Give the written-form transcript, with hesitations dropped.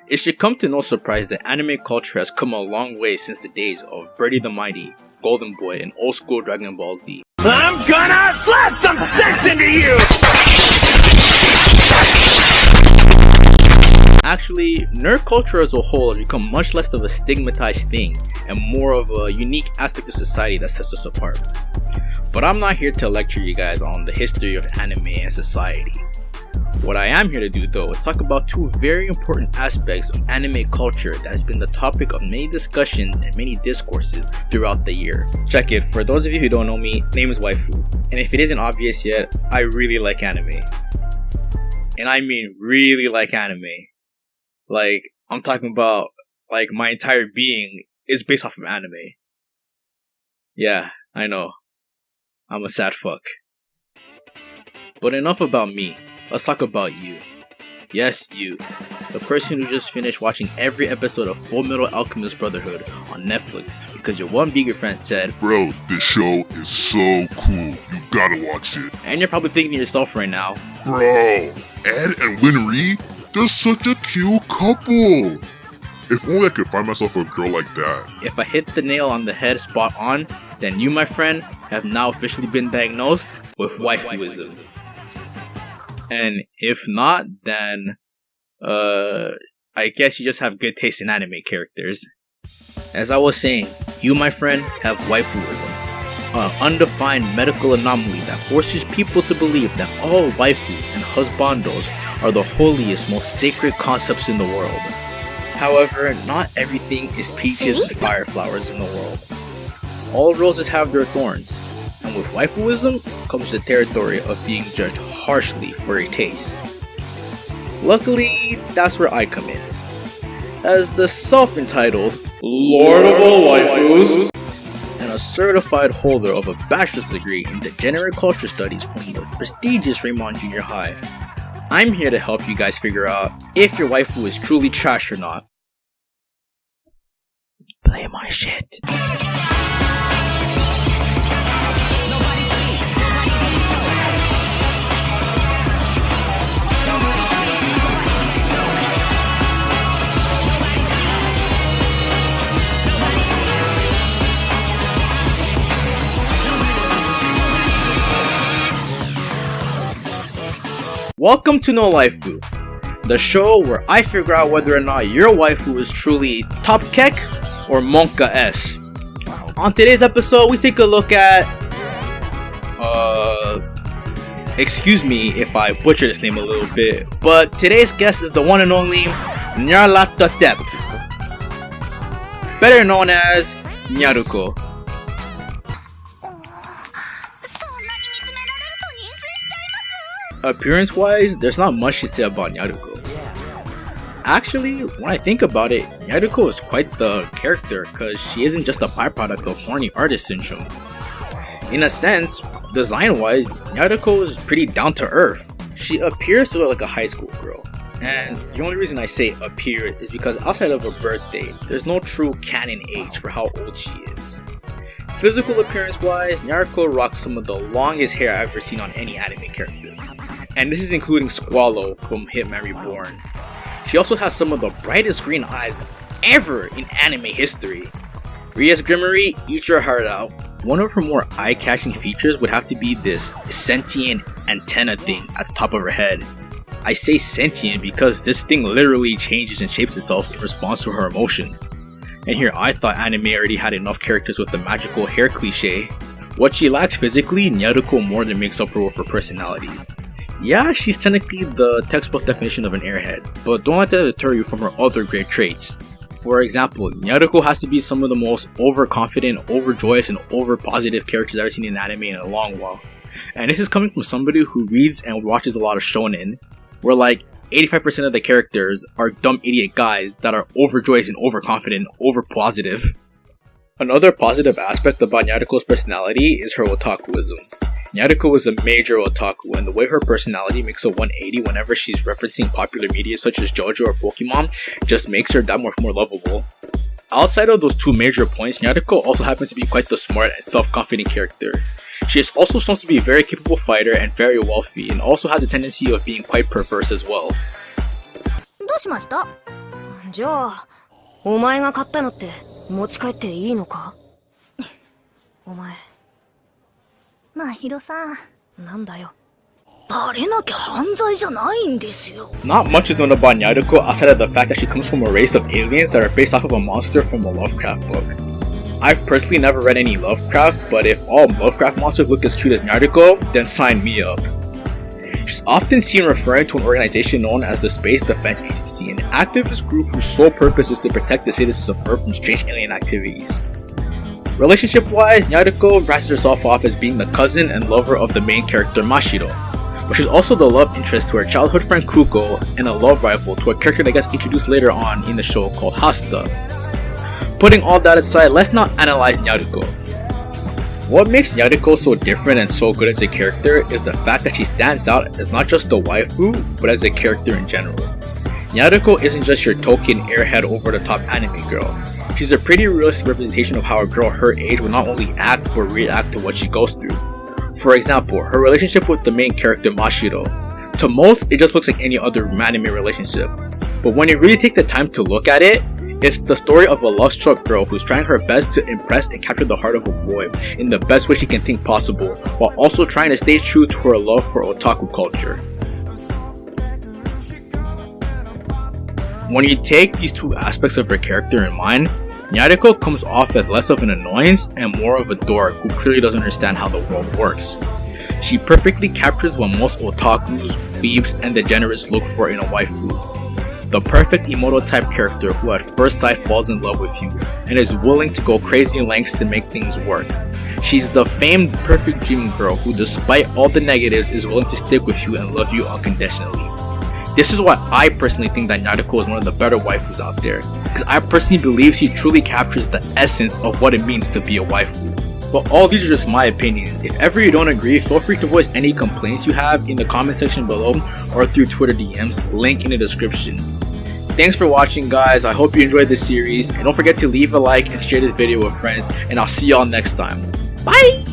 It should come to no surprise that anime culture has come a long way since the days of Birdie the Mighty, Golden Boy, and old school Dragon Ball Z. I'm gonna slap some sense into you! Actually, nerd culture as a whole has become much less of a stigmatized thing and more of a unique aspect of society that sets us apart. But I'm not here to lecture you guys on the history of anime and society. What I am here to do though is talk about two very important aspects of anime culture that has been the topic of many discussions and many discourses throughout the year. Check it, for those of you who don't know me, name is Waifu, and if it isn't obvious yet, I really like anime. And I mean really like anime. Like, I'm talking about, like, my entire being is based off of anime. Yeah, I know. I'm a sad fuck. But enough about me. Let's talk about you. Yes, you. The person who just finished watching every episode of Full Metal Alchemist Brotherhood on Netflix because your one bigger friend said, "Bro, this show is so cool. You gotta watch it." And you're probably thinking to yourself right now, "Bro, Ed and Winry, they're such a cute couple. If only I could find myself a girl like that." If I hit the nail on the head spot on, then you, my friend, have now officially been diagnosed with waifuism. And if not, then, I guess you just have good taste in anime characters. As I was saying, you, my friend, have waifuism. An undefined medical anomaly that forces people to believe that all waifus and husbandos are the holiest, most sacred concepts in the world. However, not everything is peaches and fire flowers in the world. All roses have their thorns. And with waifuism comes the territory of being judged harshly for a taste. Luckily, that's where I come in. As the self-entitled Lord of all Waifus and a certified holder of a bachelor's degree in Degenerate Culture Studies from the prestigious Raymond Junior High, I'm here to help you guys figure out if your waifu is truly trash or not. Play my shit. Welcome to No Laifu, the show where I figure out whether or not your waifu is truly top kek or monka S. On today's episode, we take a look at excuse me if I butcher this name a little bit, but today's guest is the one and only Nyarlathotep, better known as Nyaruko. Appearance-wise, there's not much to say about Nyaruko. Actually, when I think about it, Nyaruko is quite the character because she isn't just a byproduct of horny artist syndrome. In a sense, design-wise, Nyaruko is pretty down-to-earth. She appears to look like a high school girl. And the only reason I say appear is because outside of her birthday, there's no true canon age for how old she is. Physical appearance-wise, Nyaruko rocks some of the longest hair I've ever seen on any anime character. And this is including Squallow from Hitman Reborn. She also has some of the brightest green eyes ever in anime history. Ria's Grimory, eat your heart out. One of her more eye-catching features would have to be this sentient antenna thing at the top of her head. I say sentient because this thing literally changes and shapes itself in response to her emotions. And here I thought anime already had enough characters with the magical hair cliche. What she lacks physically, Nyaruko more than makes up for with her personality. Yeah, she's technically the textbook definition of an airhead, but don't let that deter you from her other great traits. For example, Nyaruko has to be some of the most overconfident, overjoyous, and overpositive characters I've ever seen in anime in a long while. And this is coming from somebody who reads and watches a lot of shonen, where like 85% of the characters are dumb idiot guys that are overjoyous and overconfident, overpositive. Another positive aspect about Nyaruko's personality is her otakuism. Nyaruko is a major otaku, and the way her personality makes a 180 whenever she's referencing popular media such as JoJo or Pokemon just makes her that much more lovable. Outside of those two major points, Nyaruko also happens to be quite the smart and self-confident character. She is also shown to be a very capable fighter and very wealthy, and also has a tendency of being quite perverse as well. じゃあ、お前が買ったのって持ち帰っていいのか？お前。まひろさん。なんだよ。バレなきゃ犯罪じゃないんですよ。 Not much is known about Nyaruko outside of the fact that she comes from a race of aliens that are based off of a monster from a Lovecraft book. I've personally never read any Lovecraft, but if all Lovecraft monsters look as cute as Nyaruko, then sign me up. She's often seen referring to an organization known as the Space Defense Agency, an activist group whose sole purpose is to protect the citizens of Earth from strange alien activities. Relationship-wise, Nyaruko writes herself off as being the cousin and lover of the main character Mashiro, but she's also the love interest to her childhood friend Kuko and a love rival to a character that gets introduced later on in the show called Hasta. Putting all that aside, let's not analyze Nyaruko. What makes Nyaruko so different and so good as a character is the fact that she stands out as not just a waifu, but as a character in general. Nyaruko isn't just your token airhead over-the-top anime girl. She's a pretty realistic representation of how a girl her age will not only act but react to what she goes through. For example, her relationship with the main character Mashiro. To most, it just looks like any other anime relationship. But when you really take the time to look at it, it's the story of a love-struck girl who's trying her best to impress and capture the heart of a boy in the best way she can think possible, while also trying to stay true to her love for otaku culture. When you take these two aspects of her character in mind, Nyaruko comes off as less of an annoyance and more of a dork who clearly doesn't understand how the world works. She perfectly captures what most otakus, weebs, and degenerates look for in a waifu. The perfect Imoto type character who at first sight falls in love with you and is willing to go crazy lengths to make things work. She's the famed perfect dream girl who, despite all the negatives, is willing to stick with you and love you unconditionally. This is why I personally think that Nyaruko is one of the better waifus out there, because I personally believe she truly captures the essence of what it means to be a waifu. But all these are just my opinions. If ever you don't agree, feel free to voice any complaints you have in the comment section below or through Twitter DMs, link in the description. Thanks for watching, guys. I hope you enjoyed this series, and don't forget to leave a like and share this video with friends, and I'll see y'all next time. Bye!